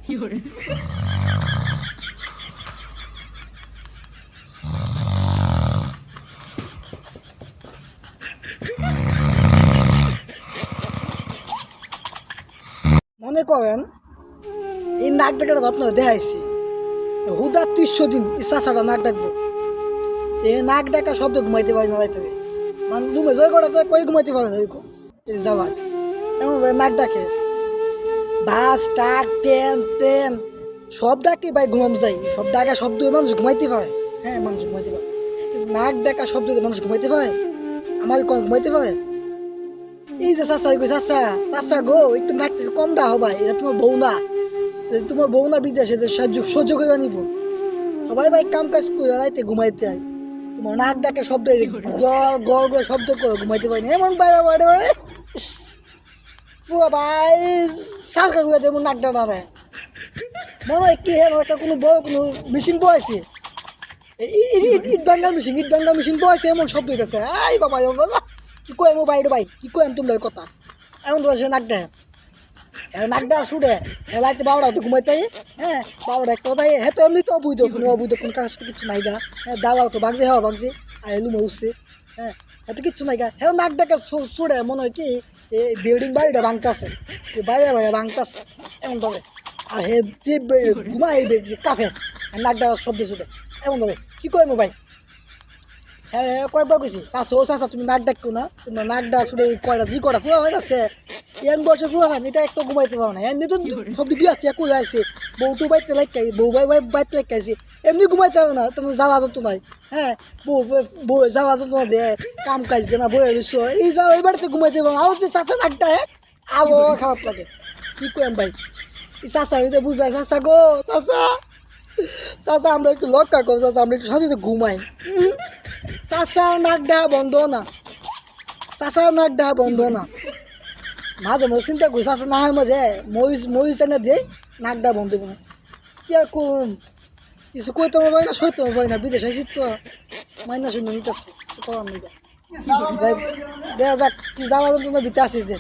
মনে করেন এই নাক ডাকাটা আপনারা দেখাইছি হুদা ৩০ দিন ইচ্ছা ছাড়া নাক ডাকবো এই নাক ডাকা শব্দ ঘুমাইতে পারি না রাইতে মানে রুমে জয় করাতে কই ঘুমাইতে পারে না ওইরকম এই যাওয়ার এমন নাক ডাকে বাস টাক ট্রেন ট্রেন সব ডাকে ভাই ঘুমাম যাই সব ডাকা শব্দ মানুষ ঘুমাইতে পারে হ্যাঁ মানুষ ঘুমাইতে পারে কিন্তু নাক ডাকা শব্দ মানুষ ঘুমাইতে পারে আমার কোন ঘুমাইতে পারে এই যে চাচা গো চাচা চাচা গো একটু নাকটা কম দা হবাই এটা তোমার বউ না বিদেশে যে সহ্য করে নিব সবাই ভাই কাম কাজ করে রাইতে ঘুমাইতে হয় তোমার নাক ডাকে শব্দ গ গ শব্দ করে ঘুমাইতে পারি না এমন বাইরে বাইরে পুরো ভাই সাজকা করে যেমন নাক ডানা রে মনে হয় কি হ্যাঁ একটা কোনো বড় কোনো মেশিন বয়েছে ইট বাঙ্গাল মেশিন বয়েছে এমন শব্দ হইতেছে আই বাবা কি কয় মো বাইরে ভাই কি কয় তোমরা কথা এমন তো নাক ডাক নাক ডাক শুনে রাইতে বারোটা তো ঘুমাইতে হ্যাঁ বারোটা একটা তাই হ্যাঁ তো এমনি তো অবৈধ কোনো কাজ তো কিছু নাই গা হ্যাঁ দালাও তো বাগছে হ্যাঁ বাগছে আর এলুম উঠছে হ্যাঁ এত কিচ্ছু নাই গা হ্যাঁ নাক ডাকা শুনে মনে হয় কি এই বিল্ডিং বাড়িটা ভাঙতেছে বাইরে বাইরে ভাঙতেছে এমন ভাবে আর হে যে ঘুমাই কাফে নাক ডাকা শব্দ শুনে এমন ভাবে কি কয় মো ভাই হ্যাঁ কয়েকবার কইছি চাষো চাষা তুমি নাক ডাকো না তোমার নাক ডাক শুনে কয়টা জি কটা পুরো হয়ে গেছে এম বছর পুরো হয় এটা একটু ঘুমাইতে পারো না এমনি তো সব বিয়ে আছে কই আছে বউটু বাইতে লাগাই বউ ভাই বাইতে লাগাইছে এমনি ঘুমাইতে পারো না তোমার যাওয়া যত নাই হ্যাঁ বউ যাওয়া যত দে কাম কাজ না বই রইছো এই যাও এই বাড়িতে ঘুমাইতে পারো আর যে চাষা নাকটা আবো খারাপ লাগে কি কইম ভাই এই চাষা হয়েছে বুঝায় চাষা গো চাষা চাষা আমরা একটু লক্ষ্য করো চাষা আমরা একটু সাথে ঘুমাই চাষার নাক ডাহা বন্ধ না চাষার নাক ডাহা বন্ধ না মাঝে মাঝে চিন্তা করি চাষা না হয় মাঝে মরিচ এনে দিয়ে নাক ডাহা বন্ধ করবো কি আর কম কিছু কইতে পারি না সইতে পারি না বিদেশ আইসি তো মাইনা শূন্য নিতেছে কিছু করার নেই দেখা যাক কি জ্বালা যন্ত্রণা ভিতরে আসিছে